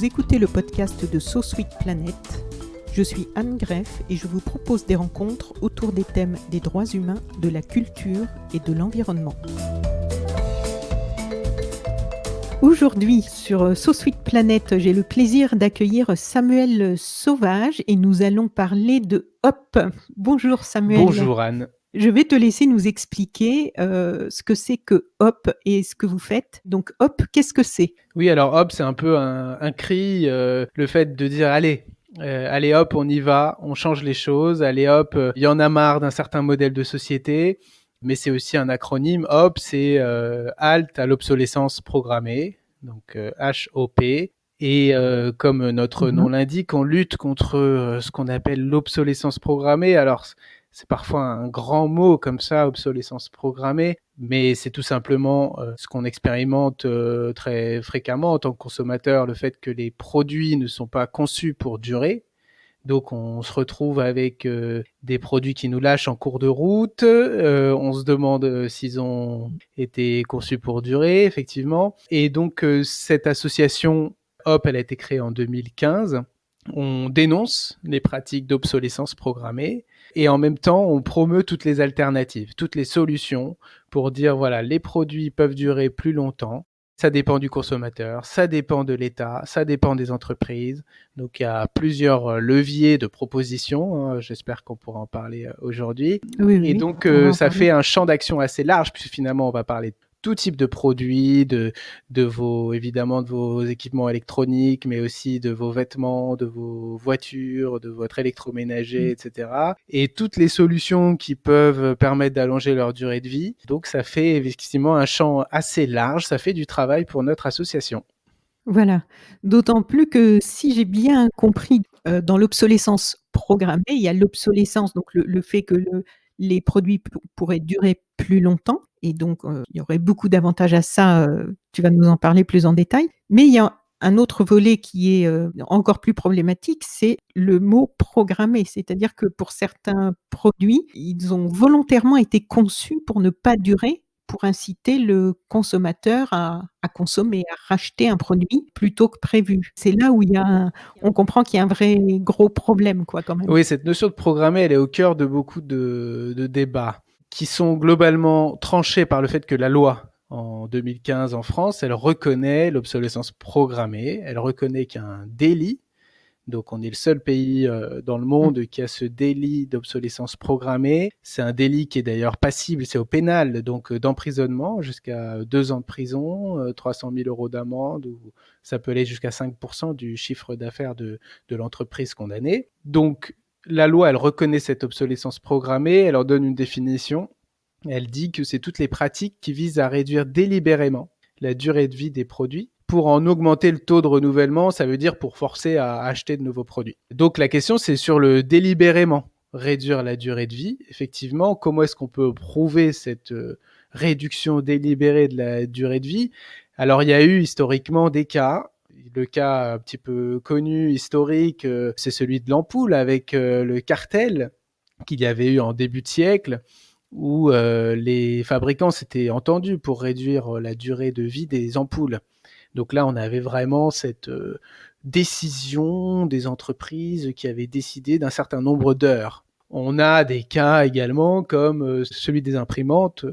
Vous écoutez le podcast de So Sweet Planet. Je suis Anne Greff et je vous propose des rencontres autour des thèmes des droits humains, de la culture et de l'environnement. Aujourd'hui, sur So Sweet Planet, j'ai le plaisir d'accueillir Samuel Sauvage et nous allons parler de HOP. Bonjour Samuel. Bonjour Anne. Je vais te laisser nous expliquer ce que c'est que HOP et ce que vous faites. Donc HOP, qu'est-ce que c'est ? Oui, alors HOP, c'est un peu un cri, le fait de dire allez, hop, on y va, on change les choses, allez hop, il y en a marre d'un certain modèle de société, mais c'est aussi un acronyme. HOP, c'est Halte à l'obsolescence programmée, donc HOP. Et comme notre nom l'indique, on lutte contre ce qu'on appelle l'obsolescence programmée. Alors, c'est parfois un grand mot comme ça, obsolescence programmée, mais c'est tout simplement ce qu'on expérimente très fréquemment en tant que consommateur, le fait que les produits ne sont pas conçus pour durer. Donc on se retrouve avec des produits qui nous lâchent en cours de route. On se demande s'ils ont été conçus pour durer, effectivement. Et donc cette association HOP, elle a été créée en 2015. On dénonce les pratiques d'obsolescence programmée et en même temps, on promeut toutes les alternatives, toutes les solutions pour dire voilà, les produits peuvent durer plus longtemps. Ça dépend du consommateur, ça dépend de l'État, ça dépend des entreprises. Donc, il y a plusieurs leviers de propositions. Hein. J'espère qu'on pourra en parler aujourd'hui. Oui, et donc, ça fait un champ d'action assez large, puisque finalement, on va parler de tout type de produits, évidemment de vos équipements électroniques, mais aussi de vos vêtements, de vos voitures, de votre électroménager, etc. Et toutes les solutions qui peuvent permettre d'allonger leur durée de vie. Donc, ça fait effectivement un champ assez large. Ça fait du travail pour notre association. Voilà. D'autant plus que si j'ai bien compris, dans l'obsolescence programmée, il y a l'obsolescence, donc le fait que les produits pourraient durer plus longtemps et donc il y aurait beaucoup d'avantages à ça, tu vas nous en parler plus en détail. Mais il y a un autre volet qui est encore plus problématique, c'est le mot programmé. C'est-à-dire que pour certains produits, ils ont volontairement été conçus pour ne pas durer, pour inciter le consommateur à consommer, à racheter un produit plutôt que prévu. C'est là où on comprend qu'il y a un vrai gros problème, quoi, quand même. Oui, cette notion de programmer, elle est au cœur de beaucoup de débats qui sont globalement tranchés par le fait que la loi, en 2015 en France, elle reconnaît l'obsolescence programmée, elle reconnaît qu'il y a un délit. Donc, on est le seul pays dans le monde qui a ce délit d'obsolescence programmée. C'est un délit qui est d'ailleurs passible, c'est au pénal, donc d'emprisonnement jusqu'à 2 ans de prison, 300 000 euros d'amende, ou ça peut aller jusqu'à 5% du chiffre d'affaires de l'entreprise condamnée. Donc, la loi, elle reconnaît cette obsolescence programmée, elle en donne une définition. Elle dit que c'est toutes les pratiques qui visent à réduire délibérément la durée de vie des produits pour en augmenter le taux de renouvellement, ça veut dire pour forcer à acheter de nouveaux produits. Donc la question, c'est sur le délibérément, réduire la durée de vie. Effectivement, comment est-ce qu'on peut prouver cette réduction délibérée de la durée de vie ? Alors il y a eu historiquement des cas. Le cas un petit peu connu, historique, c'est celui de l'ampoule avec le cartel qu'il y avait eu en début de siècle, où les fabricants s'étaient entendus pour réduire la durée de vie des ampoules. Donc là, on avait vraiment cette décision des entreprises qui avaient décidé d'un certain nombre d'heures. On a des cas également comme celui des imprimantes,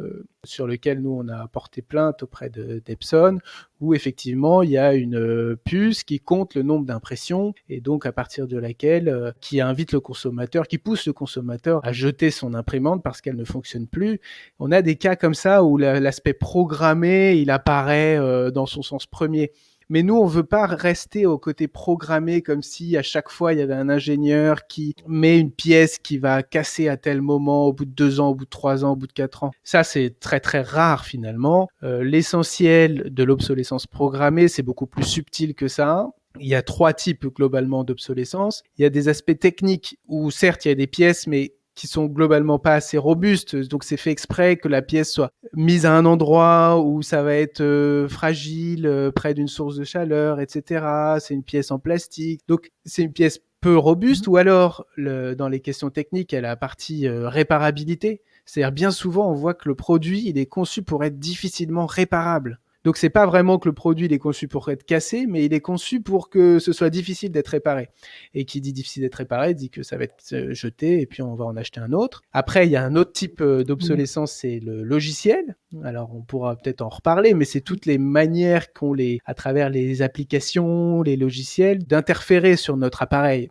sur lequel nous, on a porté plainte auprès d'Epson, où effectivement, il y a une puce qui compte le nombre d'impressions et donc à partir de laquelle, qui invite le consommateur, qui pousse le consommateur à jeter son imprimante parce qu'elle ne fonctionne plus. On a des cas comme ça où l'aspect programmé, il apparaît dans son sens premier. Mais nous, on veut pas rester au côté programmé comme si à chaque fois il y avait un ingénieur qui met une pièce qui va casser à tel moment, au bout de 2 ans, au bout de 3 ans, au bout de 4 ans. Ça, c'est très très rare finalement. L'essentiel de l'obsolescence programmée, c'est beaucoup plus subtil que ça. Il y a 3 types globalement d'obsolescence. Il y a des aspects techniques où certes il y a des pièces, mais qui sont globalement pas assez robustes, donc c'est fait exprès que la pièce soit mise à un endroit où ça va être fragile, près d'une source de chaleur, etc. C'est une pièce en plastique, donc c'est une pièce peu robuste, ou alors dans les questions techniques, elle a la partie réparabilité, c'est-à-dire bien souvent on voit que le produit il est conçu pour être difficilement réparable. Donc c'est pas vraiment que le produit il est conçu pour être cassé, mais il est conçu pour que ce soit difficile d'être réparé. Et qui dit difficile d'être réparé dit que ça va être jeté et puis on va en acheter un autre. Après, il y a un autre type d'obsolescence, c'est le logiciel. Alors on pourra peut-être en reparler, mais c'est toutes les manières qu'ont à travers les applications, les logiciels, d'interférer sur notre appareil.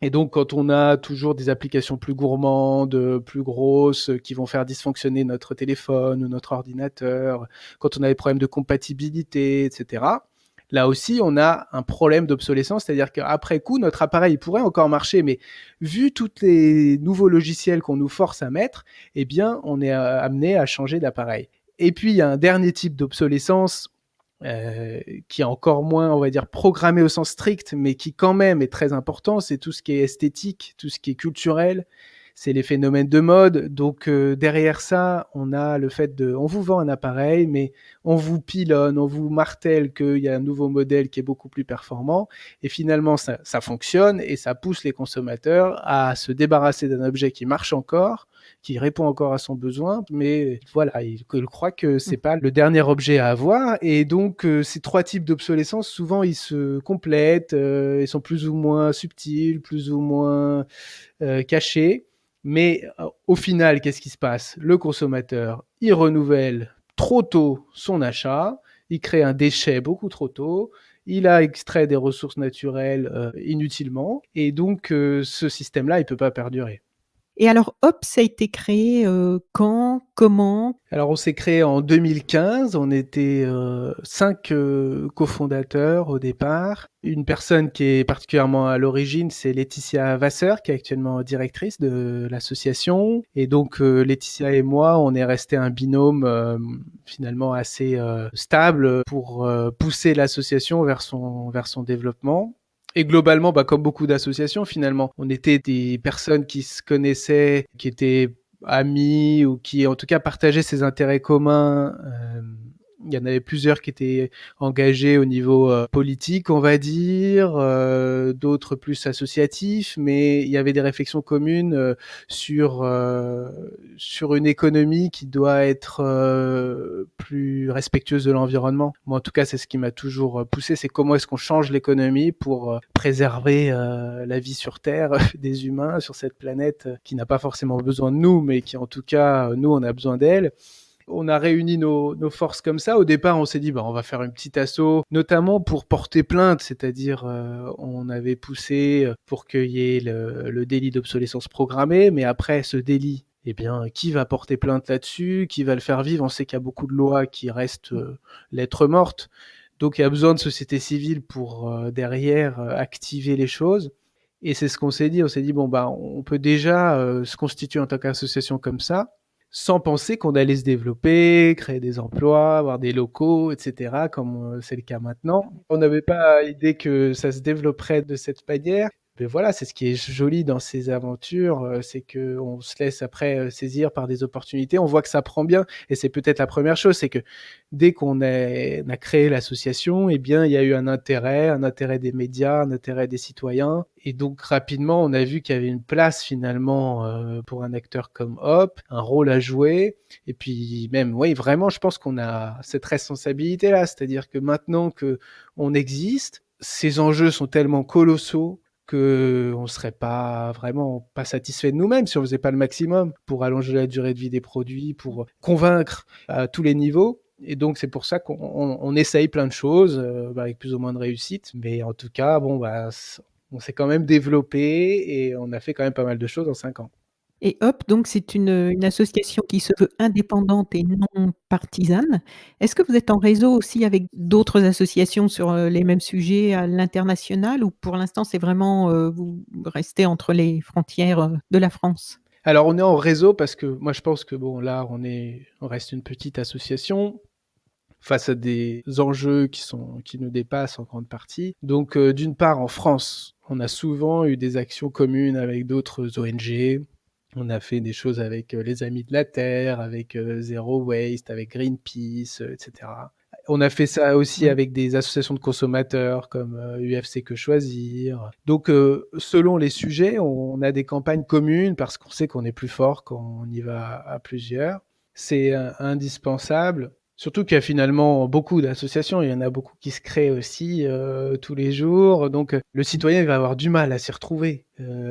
Et donc, quand on a toujours des applications plus gourmandes, plus grosses, qui vont faire dysfonctionner notre téléphone ou notre ordinateur, quand on a des problèmes de compatibilité, etc., là aussi, on a un problème d'obsolescence, c'est-à-dire qu'après coup, notre appareil pourrait encore marcher, mais vu tous les nouveaux logiciels qu'on nous force à mettre, eh bien, on est amené à changer d'appareil. Et puis, il y a un dernier type d'obsolescence qui est encore moins, on va dire, programmé au sens strict, mais qui quand même est très important, c'est tout ce qui est esthétique, tout ce qui est culturel, c'est les phénomènes de mode. Donc derrière ça, on a le fait on vous vend un appareil, mais on vous pilonne, on vous martèle qu'il y a un nouveau modèle qui est beaucoup plus performant, et finalement ça fonctionne, et ça pousse les consommateurs à se débarrasser d'un objet qui marche encore, qui répond encore à son besoin, mais voilà, il croit que c'est pas le dernier objet à avoir, et donc ces trois types d'obsolescence, souvent ils se complètent, ils sont plus ou moins subtils, plus ou moins cachés, mais au final, qu'est-ce qui se passe? Le consommateur, il renouvelle trop tôt son achat, il crée un déchet beaucoup trop tôt, il a extrait des ressources naturelles inutilement, et donc ce système-là, il peut pas perdurer. Et alors Hop, ça a été créé, quand? Comment? Alors, on s'est créé en 2015. On était 5 cofondateurs au départ. Une personne qui est particulièrement à l'origine, c'est Laetitia Vasseur, qui est actuellement directrice de l'association. Et donc, Laetitia et moi, on est resté un binôme finalement assez stable pour pousser l'association vers son développement. Et globalement, comme beaucoup d'associations, finalement, on était des personnes qui se connaissaient, qui étaient amis ou qui en tout cas partageaient ces intérêts communs. Il y en avait plusieurs qui étaient engagés au niveau politique, on va dire, d'autres plus associatifs, mais il y avait des réflexions communes sur une économie qui doit être plus respectueuse de l'environnement. Moi, en tout cas, c'est ce qui m'a toujours poussé, c'est comment est-ce qu'on change l'économie pour préserver la vie sur Terre, des humains sur cette planète qui n'a pas forcément besoin de nous, mais qui en tout cas, nous, on a besoin d'elle. On a réuni nos forces comme ça. Au départ, on s'est dit, on va faire une petite asso, notamment pour porter plainte, c'est-à-dire on avait poussé pour qu'il y ait le délit d'obsolescence programmée, mais après ce délit, eh bien, qui va porter plainte là-dessus? Qui va le faire vivre? On sait qu'il y a beaucoup de lois qui restent lettre morte. Donc, il y a besoin de société civile pour derrière activer les choses. Et c'est ce qu'on s'est dit. On s'est dit, on peut déjà se constituer en tant qu'association comme ça, sans penser qu'on allait se développer, créer des emplois, avoir des locaux, etc., comme c'est le cas maintenant. On n'avait pas idée que ça se développerait de cette manière. Mais voilà, c'est ce qui est joli dans ces aventures, c'est qu'on se laisse après saisir par des opportunités. On voit que ça prend bien, et c'est peut-être la première chose, c'est que dès qu'on a créé l'association, eh bien, il y a eu un intérêt des médias, un intérêt des citoyens, et donc rapidement, on a vu qu'il y avait une place finalement pour un acteur comme Hop, un rôle à jouer, et puis même, oui, vraiment, je pense qu'on a cette responsabilité-là, c'est-à-dire que maintenant que on existe, ces enjeux sont tellement colossaux qu'on ne serait pas vraiment pas satisfait de nous-mêmes si on faisait pas le maximum pour allonger la durée de vie des produits, pour convaincre à tous les niveaux. Et donc, c'est pour ça qu'on essaye plein de choses, avec plus ou moins de réussite. Mais en tout cas, on s'est quand même développé et on a fait quand même pas mal de choses en 5 ans. Et Hop, donc c'est une association qui se veut indépendante et non partisane. Est-ce que vous êtes en réseau aussi avec d'autres associations sur, les mêmes sujets à l'international, ou pour l'instant c'est vraiment, vous restez entre les frontières, de la France? Alors, on est en réseau parce que moi, je pense que là, on reste une petite association face à des enjeux qui nous dépassent en grande partie. Donc, d'une part, en France, on a souvent eu des actions communes avec d'autres ONG. On a fait des choses avec les Amis de la Terre, avec Zero Waste, avec Greenpeace, etc. On a fait ça aussi avec des associations de consommateurs comme UFC Que Choisir. Donc, selon les sujets, on a des campagnes communes parce qu'on sait qu'on est plus fort quand on y va à plusieurs. C'est indispensable, Surtout qu'il y a finalement beaucoup d'associations, il y en a beaucoup qui se créent aussi tous les jours, donc le citoyen il va avoir du mal à s'y retrouver.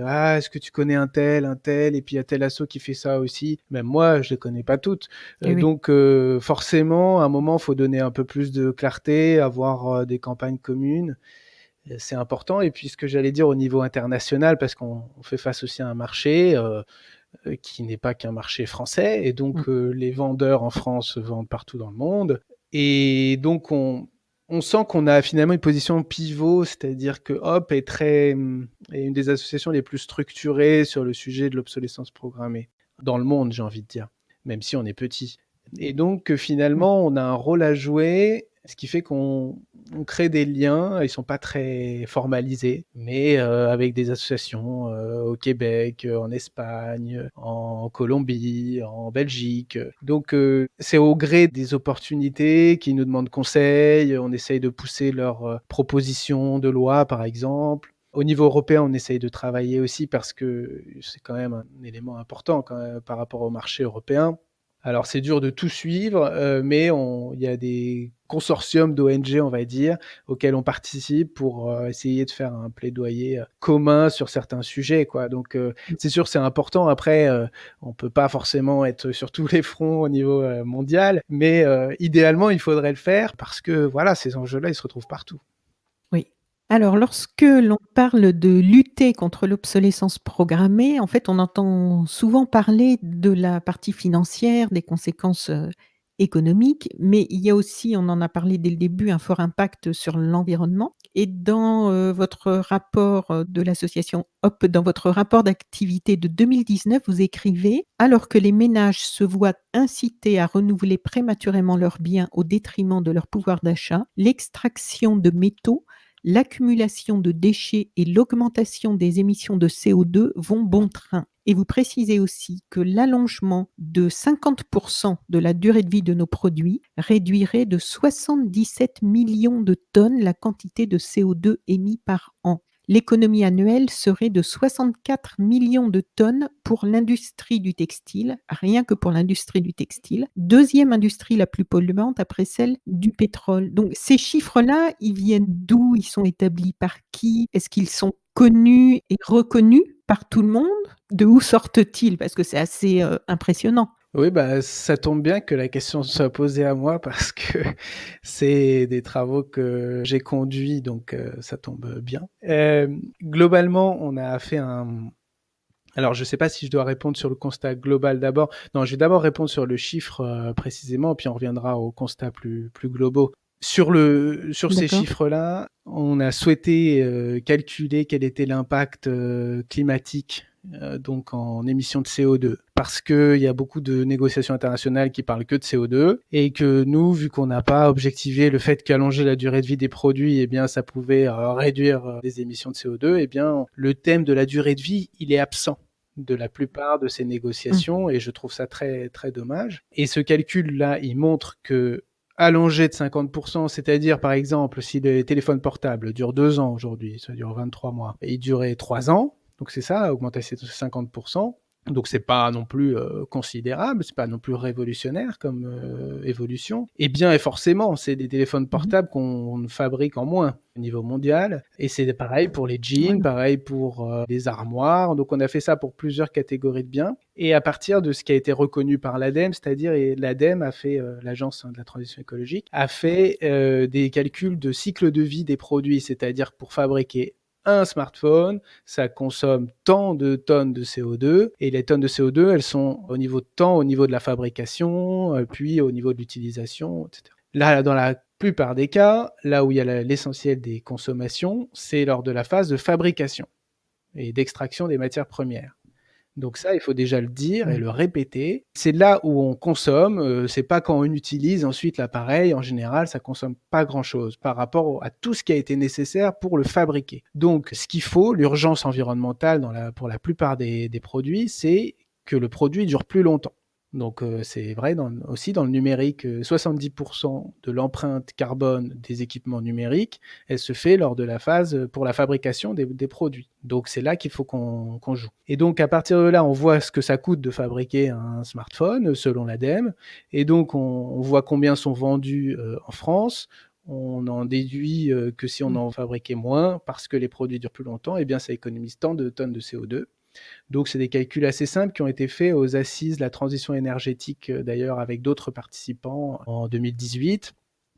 Ah, est-ce que tu connais un tel, et puis il y a tel asso qui fait ça aussi. Même moi, je les connais pas toutes. Eh oui. Donc forcément, à un moment, il faut donner un peu plus de clarté, avoir des campagnes communes. C'est important. Et puis ce que j'allais dire au niveau international, parce qu'on fait face aussi à un marché qui n'est pas qu'un marché français, et donc les vendeurs en France vendent partout dans le monde. Et donc on sent qu'on a finalement une position pivot, c'est-à-dire que Hop est une des associations les plus structurées sur le sujet de l'obsolescence programmée dans le monde, j'ai envie de dire, même si on est petit. Et donc finalement, on a un rôle à jouer, ce qui fait qu'on crée des liens. Ils sont pas très formalisés, mais avec des associations au Québec, en Espagne, en Colombie, en Belgique. Donc c'est au gré des opportunités qui nous demandent conseil. On essaye de pousser leurs propositions de loi, par exemple. Au niveau européen, on essaye de travailler aussi parce que c'est quand même un élément important quand même, par rapport au marché européen. Alors c'est dur de tout suivre, mais il y a des consortiums d'ONG, on va dire, auxquels on participe pour essayer de faire un plaidoyer commun sur certains sujets, quoi. Donc c'est sûr, c'est important. Après, on peut pas forcément être sur tous les fronts au niveau mondial, mais idéalement, il faudrait le faire parce que voilà, ces enjeux-là, ils se retrouvent partout. Oui. Alors, lorsque l'on parle de lutter contre l'obsolescence programmée, en fait, on entend souvent parler de la partie financière, des conséquences, économiques, mais il y a aussi, on en a parlé dès le début, un fort impact sur l'environnement. Et dans, votre rapport, de l'association HOP, dans votre rapport d'activité de 2019, vous écrivez: «Alors que les ménages se voient incités à renouveler prématurément leurs biens au détriment de leur pouvoir d'achat, l'extraction de métaux, l'accumulation de déchets et l'augmentation des émissions de CO2 vont bon train.» Et vous précisez aussi que l'allongement de 50% de la durée de vie de nos produits réduirait de 77 millions de tonnes la quantité de CO2 émis par an. L'économie annuelle serait de 64 millions de tonnes pour l'industrie du textile, rien que pour l'industrie du textile. Deuxième industrie la plus polluante après celle du pétrole. Donc ces chiffres-là, ils viennent d'où? Ils sont établis par qui? Est-ce qu'ils sont connus et reconnus par tout le monde? De où sortent-ils? Parce que c'est assez impressionnant. Oui, bah, ça tombe bien que la question soit posée à moi parce que c'est des travaux que j'ai conduits, donc ça tombe bien. Globalement, on a fait un... Alors, je ne sais pas si je dois répondre sur le constat global d'abord. Non, je vais d'abord répondre sur le chiffre précisément, puis on reviendra aux constats plus globaux. Sur ces D'accord. chiffres-là, on a souhaité calculer quel était l'impact climatique donc en émissions de CO2, parce qu'il y a beaucoup de négociations internationales qui parlent que de CO2, et que nous, vu qu'on n'a pas objectivé le fait qu'allonger la durée de vie des produits, eh bien, ça pouvait réduire les émissions de CO2, eh bien, le thème de la durée de vie, il est absent de la plupart de ces négociations, et je trouve ça très, très dommage. Et ce calcul-là, il montre que allongé de 50%, c'est-à-dire par exemple si les téléphones portables durent 2 ans aujourd'hui, ça dure 23 mois, et ils duraient 3 ans, donc c'est ça, augmentation de 50%. Donc c'est pas non plus considérable, c'est pas non plus révolutionnaire comme évolution. Et bien et forcément, c'est des téléphones portables qu'on fabrique en moins au niveau mondial. Et c'est pareil pour les jeans, Voilà. pareil pour les armoires. Donc on a fait ça pour plusieurs catégories de biens. Et à partir de ce qui a été reconnu par l'ADEME, c'est-à-dire l'ADEME a fait, l'agence de la transition écologique, a fait des calculs de cycle de vie des produits, c'est-à-dire pour fabriquer un smartphone, ça consomme tant de tonnes de CO2, et les tonnes de CO2, elles sont au niveau de temps, au niveau de la fabrication, puis au niveau de l'utilisation, etc. Là, dans la plupart des cas, là où il y a l'essentiel des consommations, c'est lors de la phase de fabrication et d'extraction des matières premières. Donc ça, il faut déjà le dire et Ouais. le répéter. C'est là où on consomme, c'est pas quand on utilise ensuite l'appareil. En général, ça consomme pas grand-chose par rapport à tout ce qui a été nécessaire pour le fabriquer. Donc, ce qu'il faut, l'urgence environnementale pour la plupart des produits, c'est que le produit dure plus longtemps. Donc c'est vrai aussi dans le numérique, 70% de l'empreinte carbone des équipements numériques, elle se fait lors de la phase pour la fabrication des produits. Donc c'est là qu'il faut qu'on joue. Et donc à partir de là, on voit ce que ça coûte de fabriquer un smartphone selon l'ADEME, et donc on voit combien sont vendus en France. On en déduit que si on en fabriquait moins, parce que les produits durent plus longtemps, eh bien ça économise tant de tonnes de CO2. Donc, c'est des calculs assez simples qui ont été faits aux assises de la transition énergétique, d'ailleurs, avec d'autres participants en 2018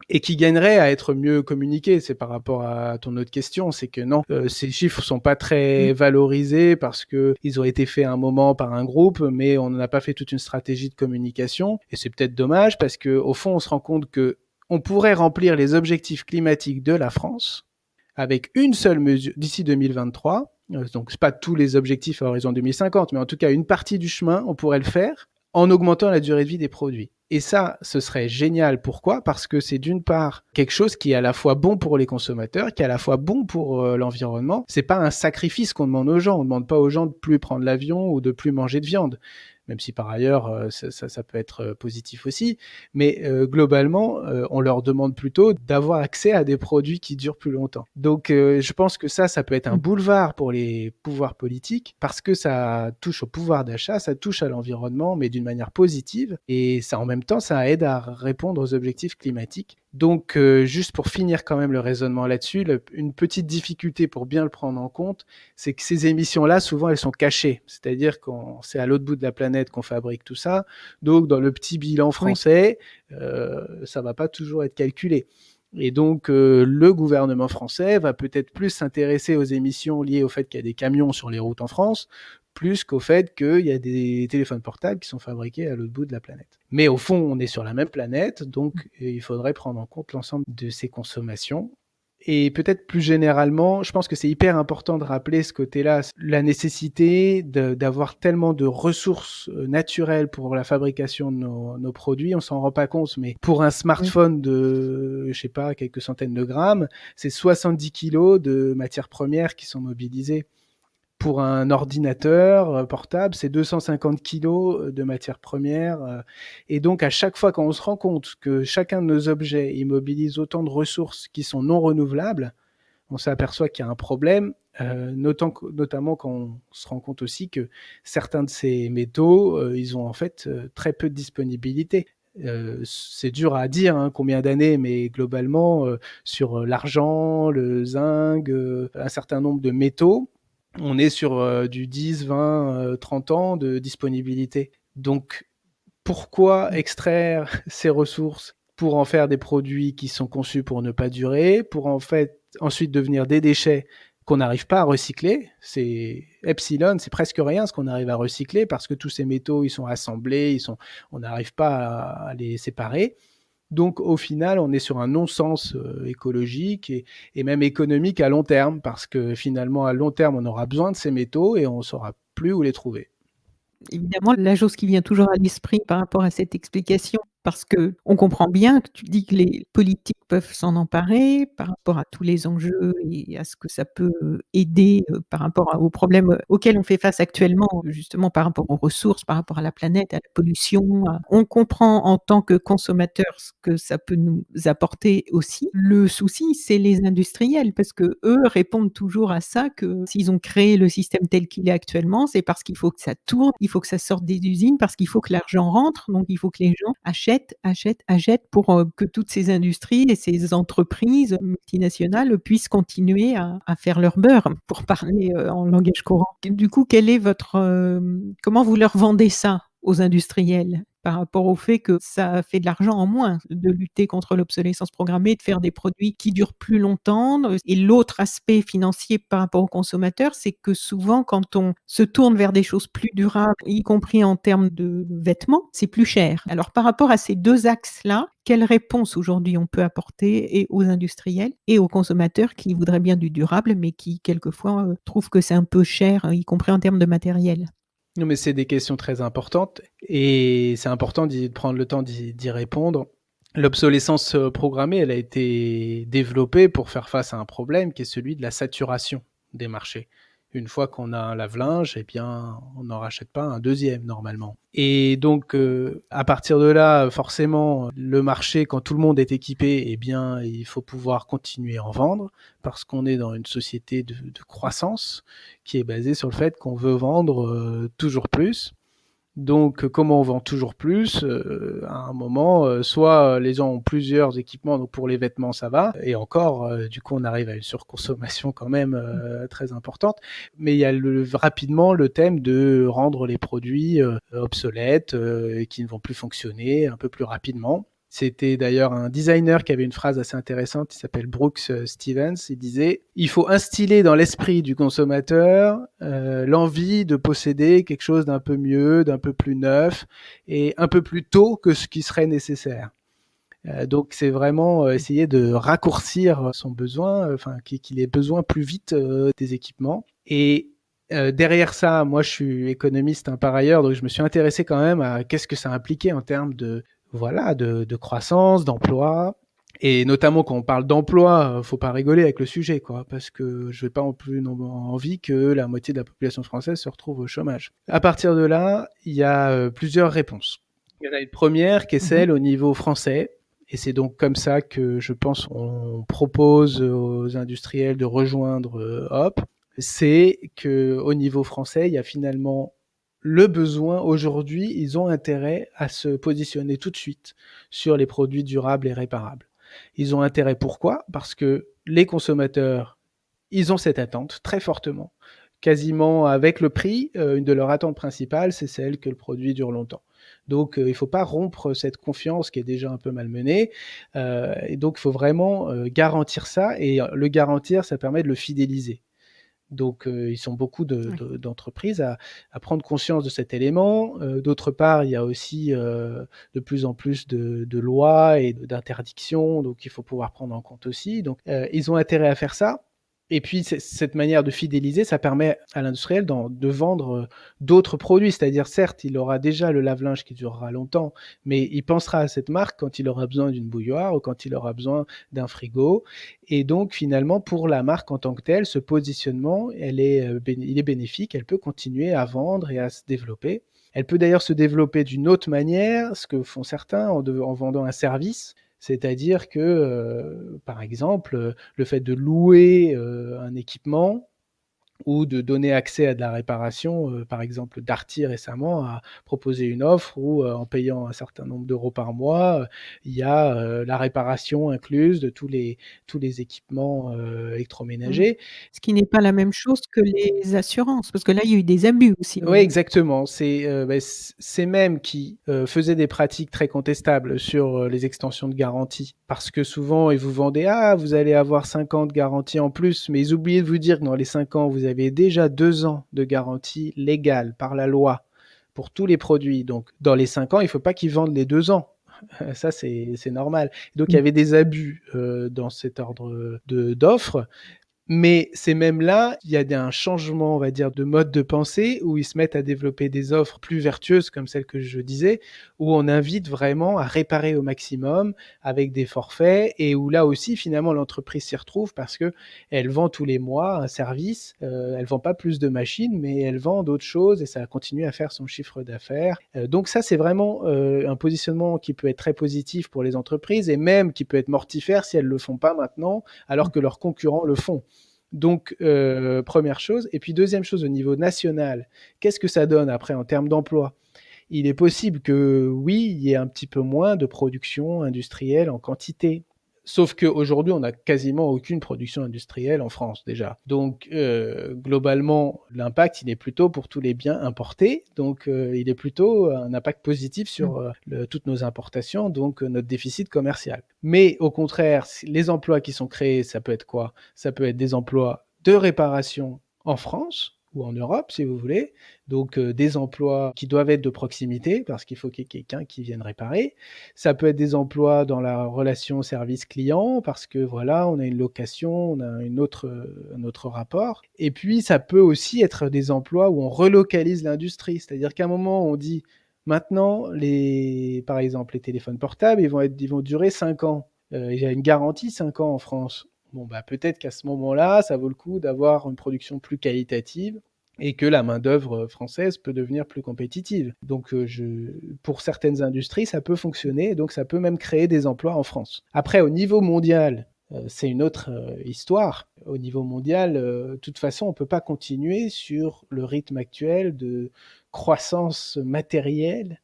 et qui gagneraient à être mieux communiqués. C'est par rapport à ton autre question, c'est que non, ces chiffres sont pas très valorisés parce que ils ont été faits à un moment par un groupe, mais on n'a pas fait toute une stratégie de communication. Et c'est peut-être dommage parce que au fond, on se rend compte que on pourrait remplir les objectifs climatiques de la France avec une seule mesure d'ici 2023. Donc, c'est pas tous les objectifs à horizon 2050, mais en tout cas, une partie du chemin, on pourrait le faire en augmentant la durée de vie des produits. Et ça, ce serait génial. Pourquoi ? Parce que c'est d'une part quelque chose qui est à la fois bon pour les consommateurs, qui est à la fois bon pour l'environnement. C'est pas un sacrifice qu'on demande aux gens. On demande pas aux gens de plus prendre l'avion ou de plus manger de viande. Même si par ailleurs, ça peut être positif aussi. Mais globalement, on leur demande plutôt d'avoir accès à des produits qui durent plus longtemps. Donc, je pense que ça peut être un boulevard pour les pouvoirs politiques parce que ça touche au pouvoir d'achat, ça touche à l'environnement, mais d'une manière positive. Et ça, en même temps, ça aide à répondre aux objectifs climatiques. Donc, juste pour finir quand même le raisonnement là-dessus, une petite difficulté pour bien le prendre en compte, c'est que ces émissions-là, souvent, elles sont cachées. C'est-à-dire qu'on c'est à l'autre bout de la planète qu'on fabrique tout ça. Donc, dans le petit bilan français, ça va pas toujours être calculé. Et donc, le gouvernement français va peut-être plus s'intéresser aux émissions liées au fait qu'il y a des camions sur les routes en France, plus qu'au fait qu'il y a des téléphones portables qui sont fabriqués à l'autre bout de la planète. Mais au fond, on est sur la même planète, donc il faudrait prendre en compte l'ensemble de ces consommations. Et peut-être plus généralement, je pense que c'est hyper important de rappeler ce côté-là, la nécessité d'avoir tellement de ressources naturelles pour la fabrication de nos produits. On s'en rend pas compte, mais pour un smartphone de, je sais pas, quelques centaines de grammes, c'est 70 kilos de matières premières qui sont mobilisées. Pour un ordinateur portable, c'est 250 kilos de matières premières. Et donc, à chaque fois qu'on se rend compte que chacun de nos objets immobilise autant de ressources qui sont non renouvelables, on s'aperçoit qu'il y a un problème, notamment quand on se rend compte aussi que certains de ces métaux, ils ont en fait très peu de disponibilité. C'est dur à dire combien d'années, mais globalement, sur l'argent, le zinc, un certain nombre de métaux, on est sur du 10, 20, 30 ans de disponibilité. Donc, pourquoi extraire ces ressources pour en faire des produits qui sont conçus pour ne pas durer, pour en fait ensuite devenir des déchets qu'on n'arrive pas à recycler? C'est epsilon, c'est presque rien ce qu'on arrive à recycler parce que tous ces métaux, ils sont assemblés, on n'arrive pas à les séparer. Donc, au final, on est sur un non-sens écologique et même économique à long terme, parce que finalement, à long terme, on aura besoin de ces métaux et on ne saura plus où les trouver. Évidemment, la chose qui vient toujours à l'esprit par rapport à cette explication, parce qu'on comprend bien que tu dis que les politiques peuvent s'en emparer par rapport à tous les enjeux et à ce que ça peut aider par rapport aux problèmes auxquels on fait face actuellement, justement par rapport aux ressources, par rapport à la planète, à la pollution. On comprend en tant que consommateur ce que ça peut nous apporter aussi. Le souci, c'est les industriels, parce que eux répondent toujours à ça, que s'ils ont créé le système tel qu'il est actuellement, c'est parce qu'il faut que ça tourne, il faut que ça sorte des usines, parce qu'il faut que l'argent rentre, donc il faut que les gens achètent pour que toutes ces industries et ces entreprises multinationales puissent continuer à faire leur beurre, pour parler en langage courant. Du coup, quel est votre, comment vous leur vendez ça aux industriels? Par rapport au fait que ça fait de l'argent en moins de lutter contre l'obsolescence programmée, de faire des produits qui durent plus longtemps. Et l'autre aspect financier par rapport aux consommateurs, c'est que souvent, quand on se tourne vers des choses plus durables, y compris en termes de vêtements, c'est plus cher. Alors, par rapport à ces deux axes-là, quelle réponse aujourd'hui on peut apporter et aux industriels et aux consommateurs qui voudraient bien du durable, mais qui quelquefois trouvent que c'est un peu cher, y compris en termes de matériel? Non, mais c'est des questions très importantes et c'est important de prendre le temps d'y répondre. L'obsolescence programmée, elle a été développée pour faire face à un problème qui est celui de la saturation des marchés. Une fois qu'on a un lave-linge, eh bien, on n'en rachète pas un deuxième normalement. Et donc, à partir de là, forcément, le marché, quand tout le monde est équipé, eh bien, il faut pouvoir continuer à en vendre parce qu'on est dans une société de croissance qui est basée sur le fait qu'on veut vendre toujours plus. Donc, comment on vend toujours plus à un moment, soit les gens ont plusieurs équipements, donc pour les vêtements ça va, et encore, du coup on arrive à une surconsommation quand même très importante. Mais il y a rapidement le thème de rendre les produits obsolètes et qui ne vont plus fonctionner un peu plus rapidement. C'était d'ailleurs un designer qui avait une phrase assez intéressante, il s'appelle Brooks Stevens, il disait « Il faut instiller dans l'esprit du consommateur l'envie de posséder quelque chose d'un peu mieux, d'un peu plus neuf et un peu plus tôt que ce qui serait nécessaire. » Donc c'est vraiment essayer de raccourcir son besoin, enfin qu'il ait besoin plus vite des équipements. Et derrière ça, moi je suis économiste par ailleurs, donc je me suis intéressé quand même à qu'est-ce que ça impliquait en termes de croissance, d'emploi. Et notamment quand on parle d'emploi, faut pas rigoler avec le sujet, quoi, parce que je n'ai pas non plus envie que la moitié de la population française se retrouve au chômage. À partir de là, il y a plusieurs réponses. Il y en a une première qui est celle au niveau français, et c'est donc comme ça que je pense on propose aux industriels de rejoindre Hop. C'est qu'au niveau français, il y a finalement le besoin. Aujourd'hui, ils ont intérêt à se positionner tout de suite sur les produits durables et réparables. Ils ont intérêt pourquoi ? Parce que les consommateurs, ils ont cette attente très fortement. Quasiment avec le prix, une de leurs attentes principales, c'est celle que le produit dure longtemps. Donc, il ne faut pas rompre cette confiance qui est déjà un peu malmenée. Et donc, il faut vraiment garantir ça. Et le garantir, ça permet de le fidéliser. Donc, ils sont beaucoup d'entreprises à prendre conscience de cet élément. D'autre part, il y a aussi de plus en plus de lois et d'interdictions, donc il faut pouvoir prendre en compte aussi. Donc, ils ont intérêt à faire ça. Et puis, cette manière de fidéliser, ça permet à l'industriel de vendre d'autres produits. C'est-à-dire, certes, il aura déjà le lave-linge qui durera longtemps, mais il pensera à cette marque quand il aura besoin d'une bouilloire ou quand il aura besoin d'un frigo. Et donc, finalement, pour la marque en tant que telle, ce positionnement, il est bénéfique. Elle peut continuer à vendre et à se développer. Elle peut d'ailleurs se développer d'une autre manière, ce que font certains en vendant un service. C'est-à-dire que, par exemple, le fait de louer un équipement ou de donner accès à de la réparation, par exemple Darty récemment a proposé une offre où en payant un certain nombre d'euros par mois, il y a la réparation incluse de tous les équipements électroménagers. Ce qui n'est pas la même chose que les assurances, parce que là, il y a eu des abus aussi. Oui, exactement. C'est même qui faisaient des pratiques très contestables sur les extensions de garantie. Parce que souvent, ils vous vendaient, ah, vous allez avoir 5 ans de garantie en plus, mais ils oubliaient de vous dire que dans les 5 ans, vous avez déjà 2 ans de garantie légale par la loi pour tous les produits. Donc, dans les 5 ans, il ne faut pas qu'ils vendent les 2 ans. Ça, c'est normal. Donc, il y avait des abus dans cet ordre d'offres. Mais c'est même là, il y a un changement, on va dire, de mode de pensée où ils se mettent à développer des offres plus vertueuses comme celle que je disais, où on invite vraiment à réparer au maximum avec des forfaits et où là aussi, finalement, l'entreprise s'y retrouve parce que elle vend tous les mois un service. Elle vend pas plus de machines, mais elle vend d'autres choses et ça continue à faire son chiffre d'affaires. Donc ça, c'est vraiment un positionnement qui peut être très positif pour les entreprises et même qui peut être mortifère si elles le font pas maintenant, alors que leurs concurrents le font. Donc, première chose. Et puis, deuxième chose, au niveau national, qu'est-ce que ça donne après en termes d'emploi ? Il est possible que, oui, il y ait un petit peu moins de production industrielle en quantité. Sauf qu'aujourd'hui, on n'a quasiment aucune production industrielle en France déjà. Donc, globalement, l'impact, il est plutôt pour tous les biens importés. Donc, il est plutôt un impact positif sur toutes nos importations, donc notre déficit commercial. Mais au contraire, les emplois qui sont créés, ça peut être quoi ? Ça peut être des emplois de réparation en France ou en Europe, si vous voulez. Donc, des emplois qui doivent être de proximité parce qu'il faut qu'il y ait quelqu'un qui vienne réparer. Ça peut être des emplois dans la relation service client parce que voilà, on a une location, on a un autre rapport. Et puis, ça peut aussi être des emplois où on relocalise l'industrie. C'est-à-dire qu'à un moment, on dit maintenant, par exemple, les téléphones portables, ils vont durer 5 ans. Il y a une garantie 5 ans en France. Bon, bah, peut-être qu'à ce moment-là, ça vaut le coup d'avoir une production plus qualitative et que la main-d'œuvre française peut devenir plus compétitive. Donc, pour certaines industries, ça peut fonctionner, donc ça peut même créer des emplois en France. Après, au niveau mondial, c'est une autre histoire. Au niveau mondial, de toute façon, on ne peut pas continuer sur le rythme actuel de croissance matérielle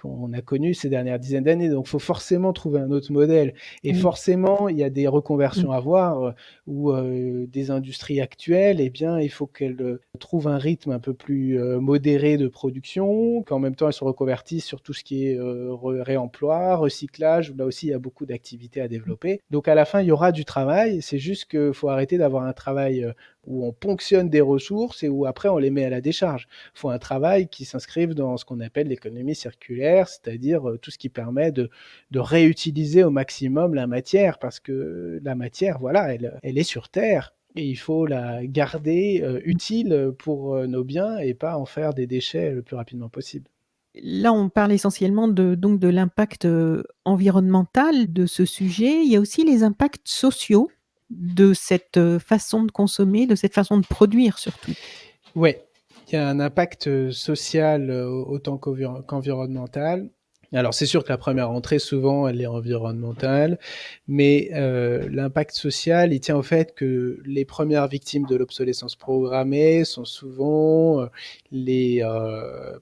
qu'on a connu ces dernières dizaines d'années. Donc, il faut forcément trouver un autre modèle. Et Oui. forcément, il y a des reconversions à voir où des industries actuelles, eh bien, il faut qu'elles trouvent un rythme un peu plus modéré de production, qu'en même temps, elles se reconvertissent sur tout ce qui est réemploi, recyclage, où là aussi, il y a beaucoup d'activités à développer. Donc, à la fin, il y aura du travail. C'est juste qu'il faut arrêter d'avoir un travail où on ponctionne des ressources et où après, on les met à la décharge. Il faut un travail qui s'inscrive dans ce qu'on appelle l'économie circulaire, c'est-à-dire tout ce qui permet de réutiliser au maximum la matière, parce que la matière, voilà, elle est sur Terre. Et il faut la garder utile pour nos biens et pas en faire des déchets le plus rapidement possible. Là, on parle essentiellement donc de l'impact, environnemental de ce sujet. Il y a aussi les impacts sociaux de cette, façon de consommer, de cette façon de produire surtout. Ouais, il y a un impact social autant qu'environnemental. Alors c'est sûr que la première entrée, souvent, elle est environnementale, mais l'impact social, il tient au fait que les premières victimes de l'obsolescence programmée sont souvent les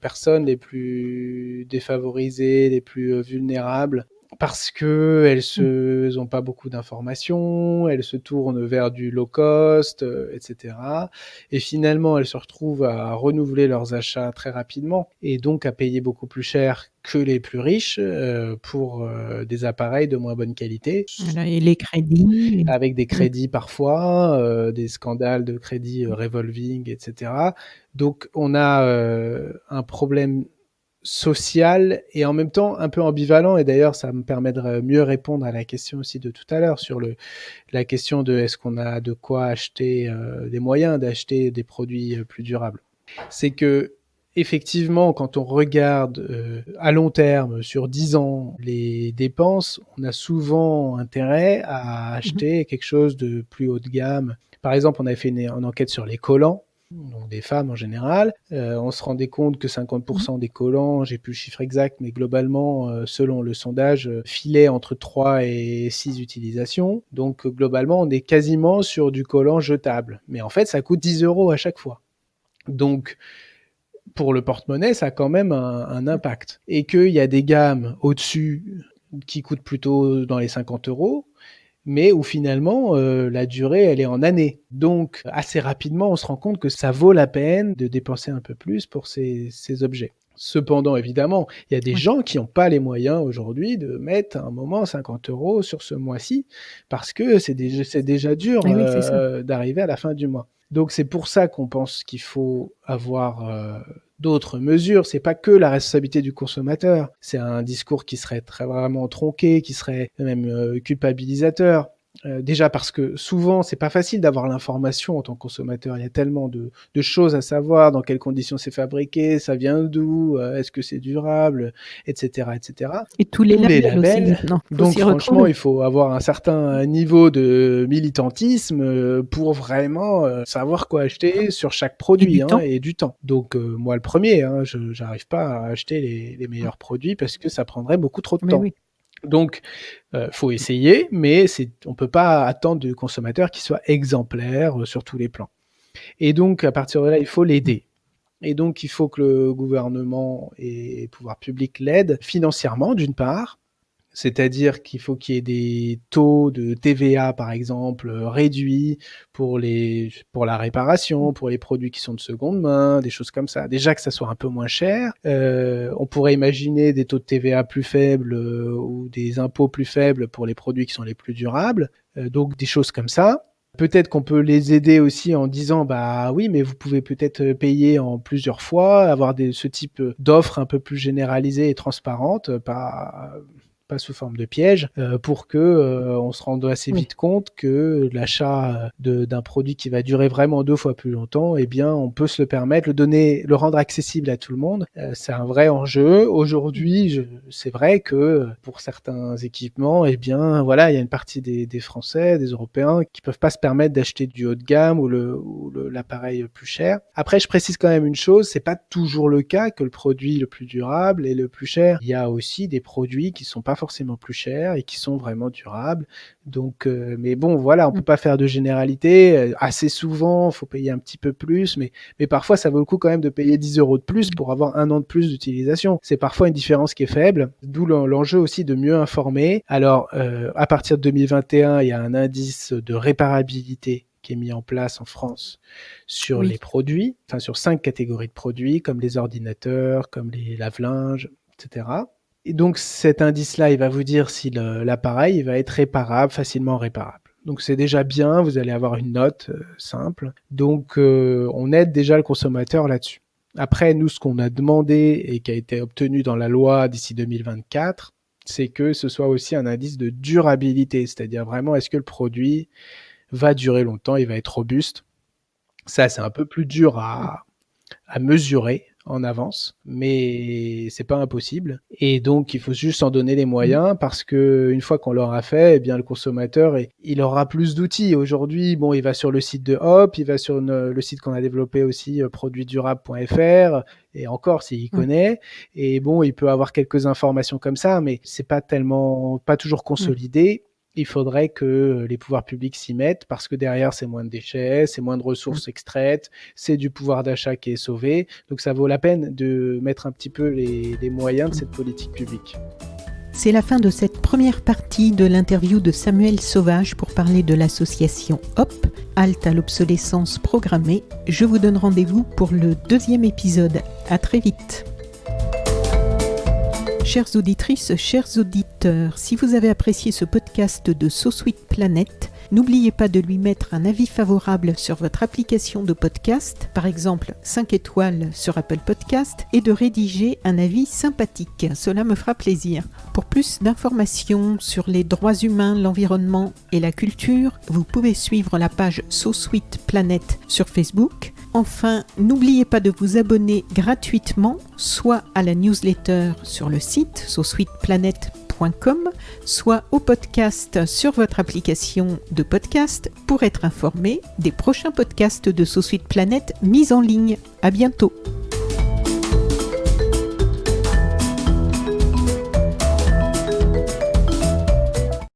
personnes les plus défavorisées, les plus vulnérables, parce qu'elles n'ont pas beaucoup d'informations, elles se tournent vers du low cost, etc. Et finalement, elles se retrouvent à renouveler leurs achats très rapidement et donc à payer beaucoup plus cher que les plus riches pour des appareils de moins bonne qualité. Voilà, et les crédits Avec des et crédits parfois, des scandales de crédits revolving, etc. Donc on a un problème social et en même temps un peu ambivalent, et d'ailleurs ça me permet de mieux répondre à la question aussi de tout à l'heure sur la question de est-ce qu'on a de quoi acheter, des moyens d'acheter des produits plus durables. C'est que effectivement, quand on regarde à long terme, sur 10 ans, les dépenses, on a souvent intérêt à acheter quelque chose de plus haut de gamme. Par exemple, on avait fait une enquête sur les collants, donc des femmes en général. On se rendait compte que 50% des collants, j'ai plus le chiffre exact, mais globalement, selon le sondage, filaient entre 3 et 6 utilisations. Donc globalement, on est quasiment sur du collant jetable. Mais en fait, ça coûte 10 € à chaque fois. Donc, pour le porte-monnaie, ça a quand même un impact. Et qu'il y a des gammes au-dessus qui coûtent plutôt dans les 50 €, mais où finalement, la durée, elle est en années. Donc, assez rapidement, on se rend compte que ça vaut la peine de dépenser un peu plus pour ces objets. Cependant, évidemment, il y a des ouais. gens qui n'ont pas les moyens aujourd'hui de mettre à un moment 50 € sur ce mois-ci, parce que c'est déjà dur Et oui, c'est ça. d'arriver à la fin du mois. Donc c'est pour ça qu'on pense qu'il faut avoir d'autres mesures. C'est pas que la responsabilité du consommateur. C'est un discours qui serait très vraiment tronqué, qui serait même culpabilisateur. Déjà parce que souvent, c'est pas facile d'avoir l'information en tant que consommateur. Il y a tellement de choses à savoir, dans quelles conditions c'est fabriqué, ça vient d'où, est-ce que c'est durable, etc., etc. Et tous les Tous les labels aussi labels. maintenant, faut Donc s'y franchement, retrouver. il faut avoir un certain niveau de militantisme pour vraiment savoir quoi acheter sur chaque Et produit, du hein, temps. et du temps. Donc moi le premier, hein, je n'arrive pas à acheter les meilleurs produits parce que ça prendrait beaucoup trop de Mais temps. oui. Donc, faut essayer, mais on peut pas attendre du consommateur qu'il soit exemplaire sur tous les plans. Et donc, à partir de là, il faut l'aider. Et donc, il faut que le gouvernement et les pouvoirs publics l'aident financièrement, d'une part, c'est-à-dire qu'il faut qu'il y ait des taux de TVA, par exemple, réduits pour la réparation, pour les produits qui sont de seconde main, des choses comme ça. Déjà que ça soit un peu moins cher. On pourrait imaginer des taux de TVA plus faibles ou des impôts plus faibles pour les produits qui sont les plus durables. Donc des choses comme ça. Peut-être qu'on peut les aider aussi en disant bah oui, mais vous pouvez peut-être payer en plusieurs fois, avoir ce type d'offres un peu plus généralisées et transparentes, pas pas sous forme de piège, pour que on se rende assez vite compte que l'achat d'un produit qui va durer vraiment 2 fois plus longtemps, eh bien, on peut se le permettre, le rendre accessible à tout le monde. C'est un vrai enjeu. Aujourd'hui, c'est vrai que pour certains équipements, eh bien, voilà, il y a une partie des Français, des Européens, qui peuvent pas se permettre d'acheter du haut de gamme ou l'appareil plus cher. Après, je précise quand même une chose, c'est pas toujours le cas que le produit le plus durable est le plus cher. Il y a aussi des produits qui sont pas forcément plus chers et qui sont vraiment durables. Donc, mais bon, voilà, on peut pas faire de généralité. Assez souvent, faut payer un petit peu plus, mais parfois, ça vaut le coup quand même de payer 10 € de plus pour avoir 1 an de plus d'utilisation. C'est parfois une différence qui est faible, d'où l'enjeu aussi de mieux informer. Alors, à partir de 2021, il y a un indice de réparabilité qui est mis en place en France sur les produits, enfin sur 5 catégories de produits, comme les ordinateurs, comme les lave-linges, etc. Et donc cet indice-là, il va vous dire si l'appareil va être réparable, facilement réparable. Donc c'est déjà bien, vous allez avoir une note simple. Donc on aide déjà le consommateur là-dessus. Après, nous, ce qu'on a demandé et qui a été obtenu dans la loi d'ici 2024, c'est que ce soit aussi un indice de durabilité, c'est-à-dire vraiment est-ce que le produit va durer longtemps, il va être robuste. Ça, c'est un peu plus dur à mesurer en avance, mais c'est pas impossible. Et donc, il faut juste en donner les moyens parce que une fois qu'on l'aura fait, eh bien, le consommateur, il aura plus d'outils. Aujourd'hui, bon, il va sur le site de Hop, il va sur le site qu'on a développé aussi, produitsdurables.fr, et encore s'il connaît. Et bon, il peut avoir quelques informations comme ça, mais c'est pas toujours consolidé. Il faudrait que les pouvoirs publics s'y mettent parce que derrière, c'est moins de déchets, c'est moins de ressources extraites, c'est du pouvoir d'achat qui est sauvé. Donc, ça vaut la peine de mettre un petit peu les moyens de cette politique publique. C'est la fin de cette première partie de l'interview de Samuel Sauvage pour parler de l'association HOP, Halte à l'obsolescence programmée. Je vous donne rendez-vous pour le 2e épisode. À très vite. Chères auditrices, chers auditeurs, si vous avez apprécié ce podcast de So Sweet Planet, n'oubliez pas de lui mettre un avis favorable sur votre application de podcast, par exemple 5 étoiles sur Apple Podcast, et de rédiger un avis sympathique. Cela me fera plaisir. Pour plus d'informations sur les droits humains, l'environnement et la culture, vous pouvez suivre la page So Sweet Planet sur Facebook. Enfin, n'oubliez pas de vous abonner gratuitement, soit à la newsletter sur le site sosweetplanet.com, soit au podcast sur votre application de podcast pour être informé des prochains podcasts de So Sweet Planet mis en ligne. À bientôt.